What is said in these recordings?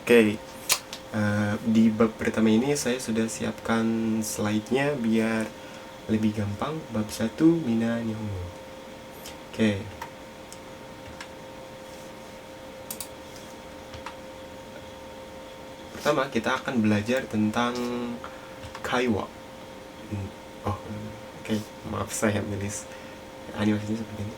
Oke, di bab pertama ini saya sudah siapkan slide-nya biar lebih gampang. Bab 1 Mina Nihongo. Oke. Pertama kita akan belajar tentang kaiwa. Oke, maaf saya menulis animasinya seperti ini.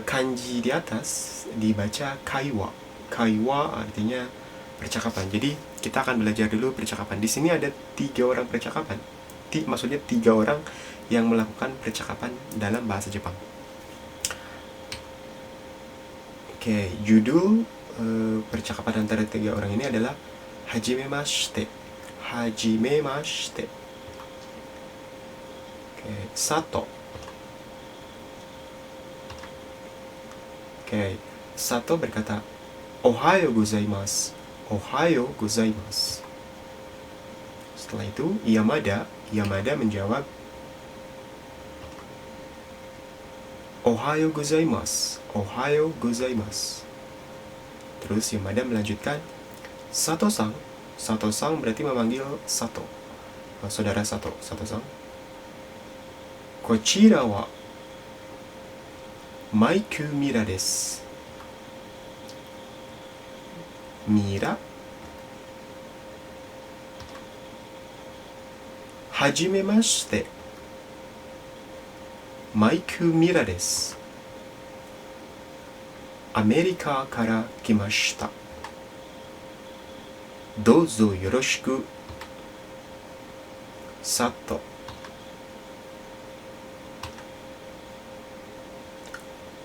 Kanji di atas dibaca kaiwa. Kaiwa artinya percakapan. Jadi kita akan belajar dulu percakapan. Di sini ada 3 orang percakapan. Maksudnya 3 orang yang melakukan percakapan dalam bahasa Jepang. Oke, judul percakapan antara 3 orang ini adalah Hajimemashite. Hajimemashite. Oke, Sato. Oke, Sato berkata, Ohayo gozaimasu. Ohayo gozaimasu. Setelah itu, Yamada menjawab, Ohayo gozaimasu. Ohayo gozaimasu. Terus Yamada melanjutkan, Sato-san. Sato-san berarti memanggil Sato. Saudara Sato. Sato-san. Kochira wa Maiku Mira desu. Mira. Hajimemashite. Maiku Mira desu. Amerika kara kimashita. Douzo yoroshiku. Sato.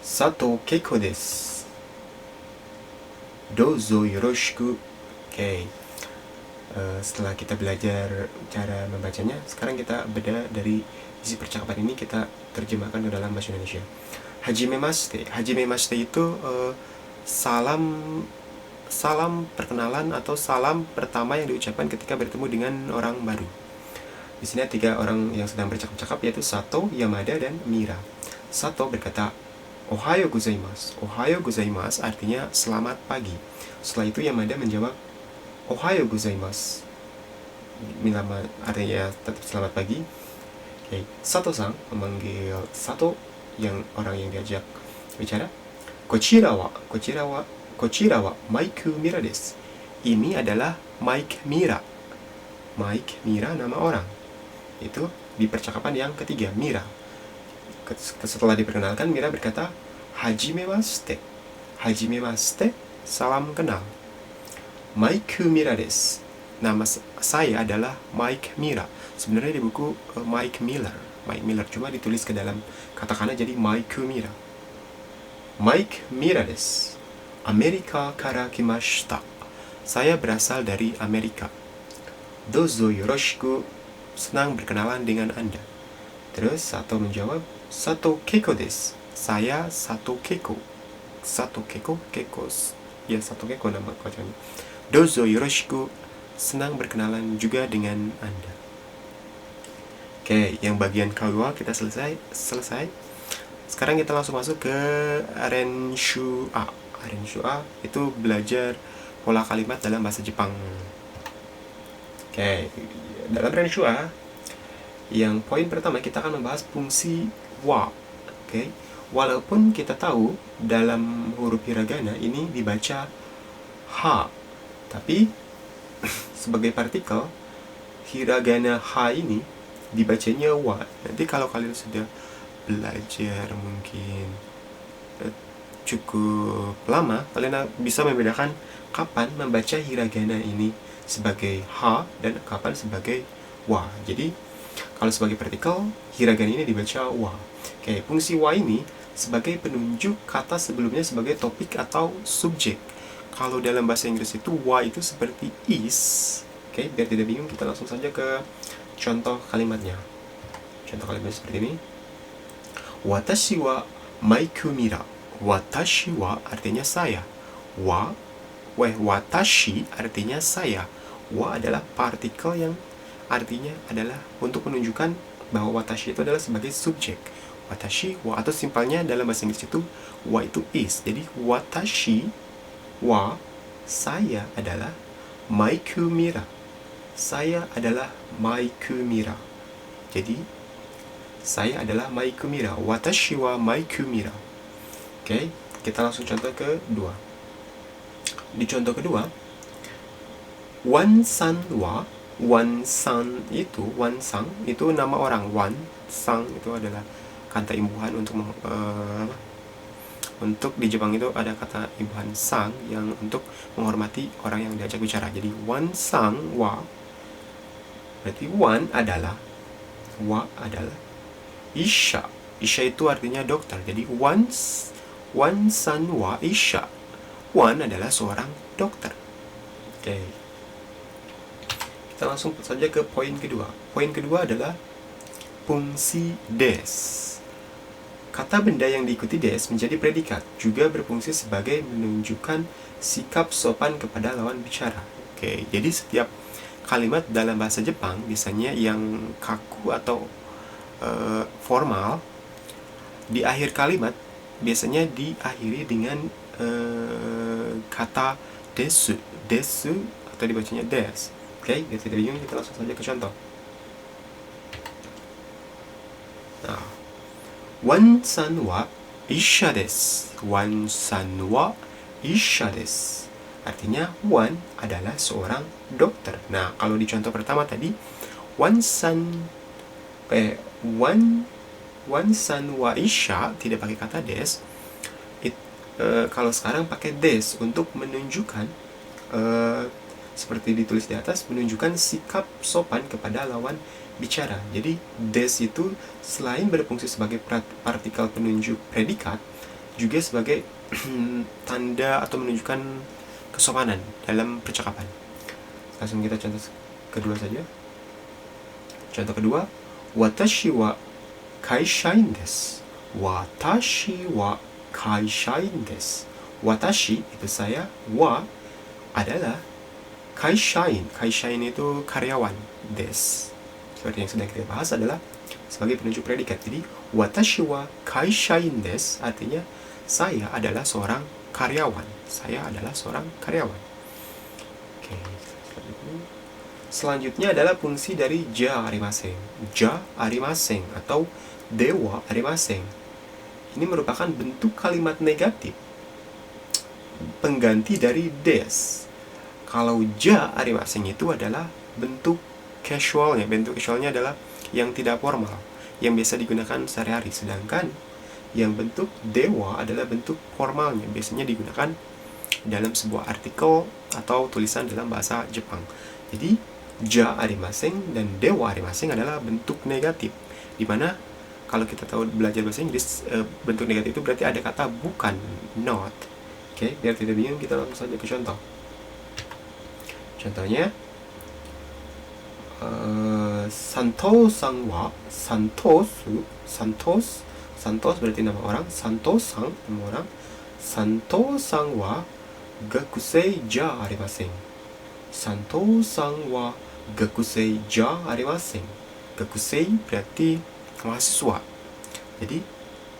Sato Keiko desu. Douzo yoroshiku. Oke. Setelah kita belajar cara membacanya, sekarang kita beda dari isi percakapan ini, kita terjemahkan ke dalam bahasa Indonesia. Hajimemashite. Hajimemashite itu salam perkenalan atau salam pertama yang diucapkan ketika bertemu dengan orang baru. Di sini ada 3 orang yang sedang bercakap-cakap, yaitu Sato, Yamada, dan Mira. Sato berkata, Ohayo gozaimasu. Ohayo gozaimasu artinya selamat pagi. Setelah itu Yamada menjawab, Ohayo gozaimasu. Artinya tetap selamat pagi. Okay. Sato-san memanggil Sato, yang orang yang diajak bicara. Kochira wa Maiku Mira desu. Ini adalah Mike Mira. Mike Mira nama orang. Itu di percakapan yang ketiga, Mira. Setelah diperkenalkan, Mira berkata, Hajimemashite. Hajimemashite, salam kenal. Maiku Mira desu. Nama saya adalah Mike Mira. Sebenarnya di buku Mike Miller, cuma ditulis ke dalam katakana jadi Maiku Mira. Mike Mira desu. Amerika kara kimashita. Saya berasal dari Amerika. Douzo yoroshiku. Senang berkenalan dengan Anda. Terus Sato menjawab, Sato Keiko desu. Saya Sato Keiko. Sato Keiko, ya Sato Keiko nama bacanya. Douzo yoroshiku. Senang berkenalan juga dengan Anda. Oke, yang bagian kaiwa kita selesai. Sekarang kita langsung masuk ke Renshu A. Renshu A itu belajar pola kalimat dalam bahasa Jepang. Oke, dalam Renshu A, yang poin pertama kita akan membahas fungsi wa. Oke, walaupun kita tahu dalam huruf hiragana ini dibaca ha, tapi sebagai partikel hiragana ha ini dibacanya wa. Nanti kalau kalian sudah belajar mungkin cukup lama, kalian bisa membedakan kapan membaca hiragana ini sebagai ha dan kapan sebagai wa. Jadi kalau sebagai partikel, hiragana ini dibaca wa. Oke, fungsi wa ini sebagai penunjuk kata sebelumnya sebagai topik atau subjek. Kalau dalam bahasa Inggris itu wa itu seperti is. Oke, biar tidak bingung, kita langsung saja ke contoh kalimatnya. Contoh kalimatnya seperti ini. Watashi wa Maiku Mira. Watashi wa artinya saya. Watashi artinya saya. Wa adalah partikel yang artinya adalah untuk menunjukkan bahwa watashi itu adalah sebagai subjek. Watashi wa, atau simpelnya dalam bahasa Inggris itu wa itu is. Jadi watashi wa, saya adalah Maiku Mira. Saya adalah Maiku Mira. Jadi saya adalah Maiku Mira. Watashi wa Maiku Mira. Oke, kita langsung contoh kedua. Di contoh kedua, Wan-san itu nama orang. Wan-san itu adalah kata imbuhan untuk di Jepang itu ada kata imbuhan sang yang untuk menghormati orang yang diajak bicara. Jadi Wan-san wa berarti wa adalah Isha. Isha itu artinya dokter. Jadi Wan-san wa Isha. Wan adalah seorang dokter. Oke. Kita langsung saja ke poin kedua. Poin kedua adalah fungsi des. Kata benda yang diikuti des menjadi predikat, juga berfungsi sebagai menunjukkan sikap sopan kepada lawan bicara. Oke, jadi setiap kalimat dalam bahasa Jepang biasanya yang kaku atau formal, di akhir kalimat biasanya diakhiri dengan kata desu atau dibacanya des. Oke, biar tidak bingung, kita langsung saja ke contoh. Nah, Wan-san wa Isha desu. Wan-san wa Isha desu. Artinya Wan adalah seorang dokter. Nah, kalau di contoh pertama tadi Wan-san wa Isha tidak pakai kata des. Kalau sekarang pakai des untuk menunjukkan seperti ditulis di atas, menunjukkan sikap sopan kepada lawan bicara. Jadi des itu selain berfungsi sebagai partikel penunjuk predikat, juga sebagai tanda atau menunjukkan kesopanan dalam percakapan. Langsung kita contoh kedua saja. Contoh kedua, watashi wa kaishain desu. Watashi wa kaishain desu. Watashi itu saya, wa adalah kaishain. Kaishain itu karyawan. Des, seperti yang sudah kita bahas, adalah sebagai penunjuk predikat. Jadi watashi wa kaishain desu artinya saya adalah seorang karyawan. Saya adalah seorang karyawan. Oke, selanjutnya adalah fungsi dari ja arimasen. Ja arimasen atau dewa arimasen. Ini merupakan bentuk kalimat negatif pengganti dari des. Kalau ja arimasen itu adalah bentuk casualnya. Bentuk casualnya adalah yang tidak formal, yang biasa digunakan sehari-hari. Sedangkan yang bentuk dewa adalah bentuk formalnya, biasanya digunakan dalam sebuah artikel atau tulisan dalam bahasa Jepang. Jadi ja arimasen dan dewa arimasen adalah bentuk negatif, dimana kalau kita tahu belajar bahasa Inggris, bentuk negatif itu berarti ada kata bukan, not. Oke, biar tidak bingung, kita langsung saja ke contoh. Contohnya, Santos-san wa Santos berarti nama orang. Santos-san nama orang. Santos-san wa gakusei ja arimasen. Santos-san wa gakusei ja arimasen. Gakusei berarti mahasiswa. Jadi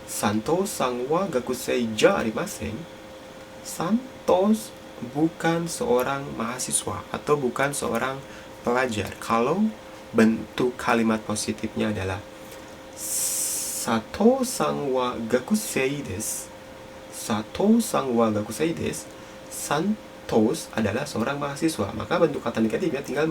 Santos-san wa gakusei ja arimasen. Santos bukan seorang mahasiswa atau bukan seorang pelajar. Kalau bentuk kalimat positifnya adalah Sato-san wa gakusei desu. Sato-san wa gakusei desu. Santos adalah seorang mahasiswa. Maka bentuk kata negatifnya tinggal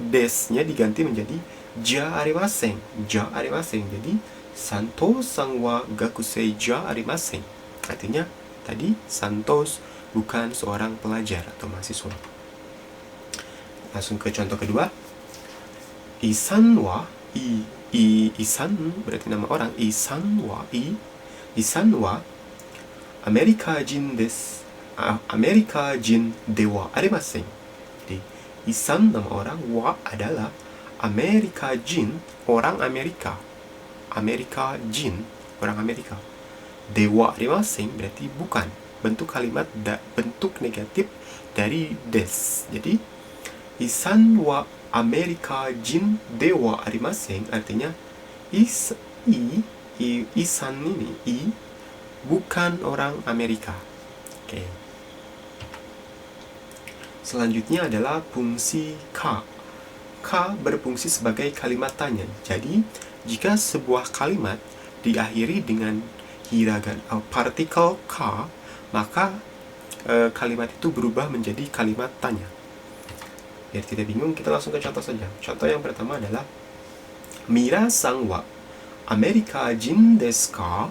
des-nya diganti menjadi ja arimasen. Ja arimasen. Jadi Santos-san wa gakusei ja arimasen. Artinya tadi Santos bukan seorang pelajar atau mahasiswa. Langsung ke contoh kedua. Isan wa Isan berarti nama orang. Isan wa Amerika jin desu. Amerika jin dewa arimasen. Jadi Isan nama orang, wa adalah Amerika jin, orang Amerika. Amerika jin, orang Amerika. Dewa arimasen berarti bukan. Bentuk kalimat bentuk negatif dari des. Jadi Isan wa Amerika jin dewa arimasen artinya Isan ini bukan orang Amerika. Oke. Selanjutnya adalah fungsi ka. Ka berfungsi sebagai kalimat tanya. Jadi, jika sebuah kalimat diakhiri dengan hiragana partikel ka, maka kalimat itu berubah menjadi kalimat tanya. Biar tidak bingung, kita langsung ke contoh saja. Contoh yang pertama adalah Mira-san wa Amerika jin desu ka?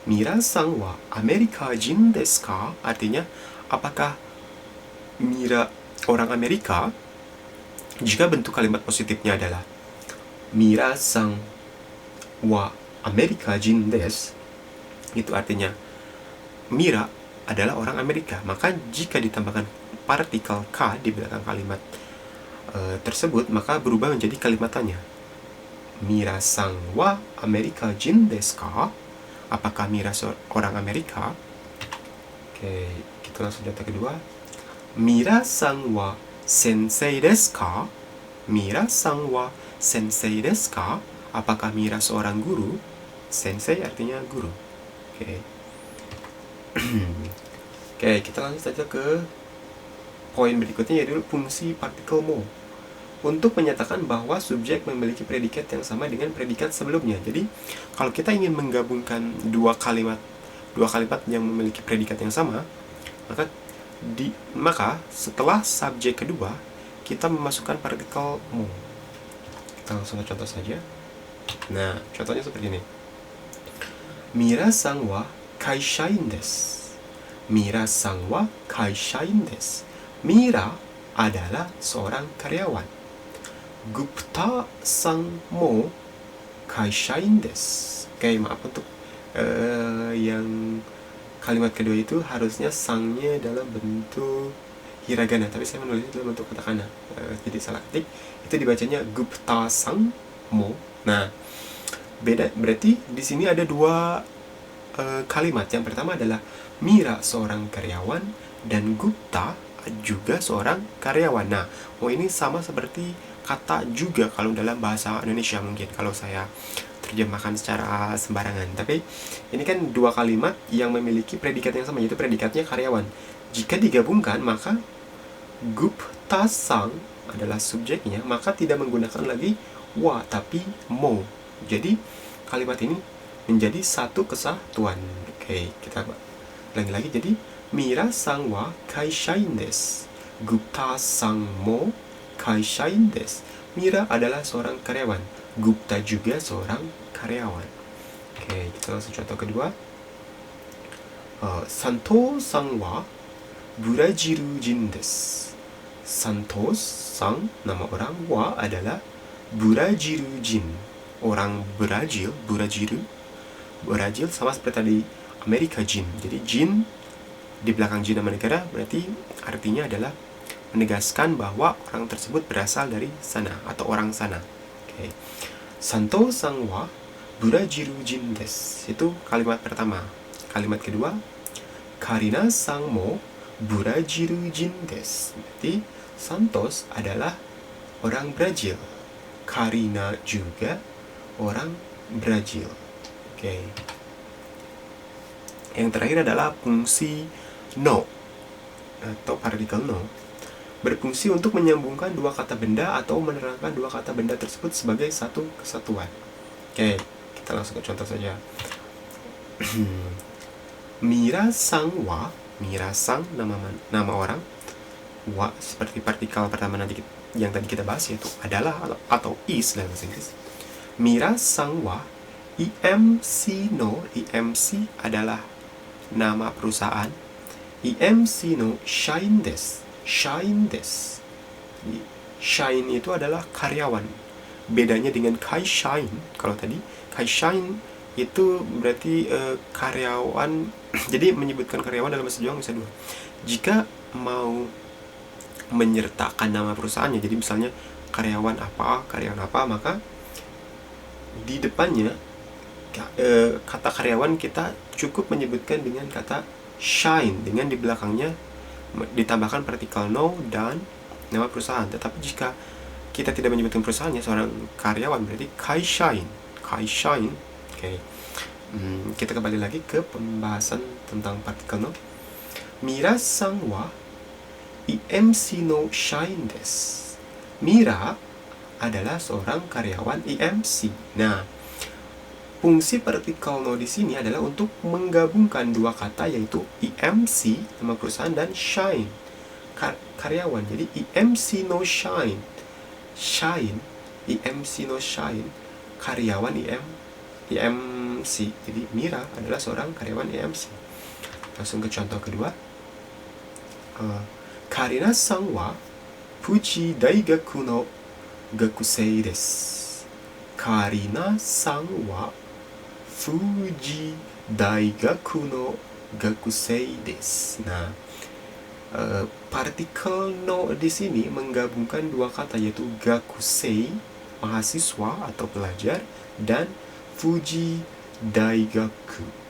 Mira-san wa Amerika jin desu ka? Artinya, apakah Mira orang Amerika? Jika bentuk kalimat positifnya adalah Mira-san wa Amerika jin desu, itu artinya Mira adalah orang Amerika. Maka jika ditambahkan partikel ka di belakang kalimat tersebut, maka berubah menjadi kalimat tanya. Mira-san wa Amerika jin desu ka? Apakah Mira orang Amerika? Oke, kita langsung contoh kedua. Mira-san wa sensei desu ka? Mira-san wa sensei desu ka? Apakah Mira seorang guru? Sensei artinya guru. Oke. Oke, kita langsung saja ke poin berikutnya, yaitu fungsi partikel mo. Untuk menyatakan bahwa subjek memiliki predikat yang sama dengan predikat sebelumnya. Jadi, kalau kita ingin menggabungkan dua kalimat yang memiliki predikat yang sama, maka setelah subjek kedua kita memasukkan partikel mo. Kita langsung ke contoh saja. Nah, contohnya seperti ini. Mira-san wa kaishain desu. Mira-san wa kaishain desu. Mira adalah seorang karyawan. Gupta-san mo kaishain desu. Oke, maaf untuk yang kalimat kedua itu harusnya sangnya dalam bentuk hiragana, tapi saya menulisnya dalam bentuk katakana. Jadi salah ketik. Itu dibacanya Gupta-san mo. Nah, beda, berarti di sini ada dua kalimat. Yang pertama adalah Mira seorang karyawan dan Gupta juga seorang karyawan. Nah, ini sama seperti kata juga kalau dalam bahasa Indonesia, mungkin kalau saya terjemahkan secara sembarangan. Tapi ini kan dua kalimat yang memiliki predikat yang sama, yaitu predikatnya karyawan. Jika digabungkan, maka Gupta-san adalah subjeknya, maka tidak menggunakan lagi wa tapi mo. Jadi kalimat ini menjadi satu kesatuan. Oke, kita ulangi lagi. Jadi Mira-san wa kaishain desu. Gupta-san mo kaishain desu. Mira adalah seorang karyawan. Gupta juga seorang karyawan. Oke, kita langsung contoh kedua. Santo-san wa Brazil jin desu. Santos-san nama orang, wa adalah Brazil jin. Orang Brazil sama seperti tadi Amerika jin. Jadi jin di belakang jin nama negara berarti artinya adalah menegaskan bahwa orang tersebut berasal dari sana atau orang sana. Oke. Santo-san wa Brazil jin desu. Itu kalimat pertama. Kalimat kedua, Karina-san mo Brazil jin desu. Berarti Santos adalah orang Brazil. Karina juga orang Brazil. Oke. Yang terakhir adalah fungsi no atau partikel no, berfungsi untuk menyambungkan dua kata benda atau menerangkan dua kata benda tersebut sebagai satu kesatuan. Oke, kita langsung ke contoh saja. Mira-san wa, Mira-san nama orang, wa seperti partikel pertama nanti yang tadi kita bahas, yaitu adalah atau is dalam bahasa Inggris. Mira-san wa IMC no, IMC adalah nama perusahaan. IMC no shain desu. Shain desu. Shain itu adalah karyawan. Bedanya dengan kaishain, kalau tadi kaishain itu berarti karyawan. Jadi menyebutkan karyawan dalam bahasa Jepang bisa dua. Jika mau menyertakan nama perusahaannya, jadi misalnya karyawan apa, maka di depannya kata karyawan kita cukup menyebutkan dengan kata shine, dengan di belakangnya ditambahkan partikel no dan nama perusahaan. Tetapi jika kita tidak menyebutkan perusahaannya, seorang karyawan, berarti kaishain. Oke. Kita kembali lagi ke pembahasan tentang partikel no. Mira-san wa EMC no shain desu. Mira adalah seorang karyawan EMC. Nah, fungsi partikel no di sini adalah untuk menggabungkan dua kata, yaitu EMC nama perusahaan dan shain karyawan. Jadi EMC no shain, EMC no shain, karyawan EMC. Jadi Mira adalah seorang karyawan EMC. Langsung ke contoh kedua. Karina-san wa Fuji Daigaku no gakusei desu. Karina-san wa Fuji Daigaku no gakusei desu. Nah, partikel no di sini menggabungkan dua kata, yaitu gakusei mahasiswa atau pelajar dan Fuji Daigaku.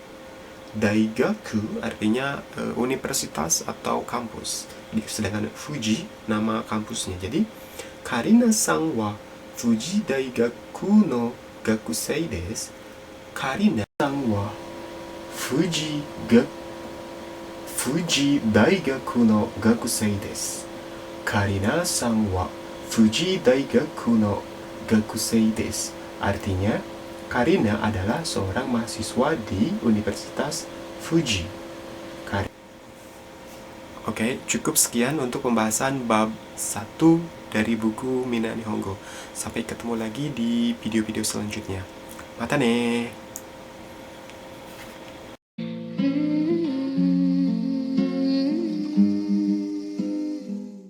Daigaku artinya universitas atau kampus, sedangkan Fuji nama kampusnya. Jadi Karina-san wa Fuji Daigaku no gakusei desu. Karina-san wa Fuji Daigaku no gakusei desu. Karina-san wa Fuji Daigaku no gakusei desu. Artinya Karina adalah seorang mahasiswa di Universitas Fuji. Oke, cukup sekian untuk pembahasan bab 1 dari buku Mina Nihongo. Sampai ketemu lagi di video-video selanjutnya. Mata ne!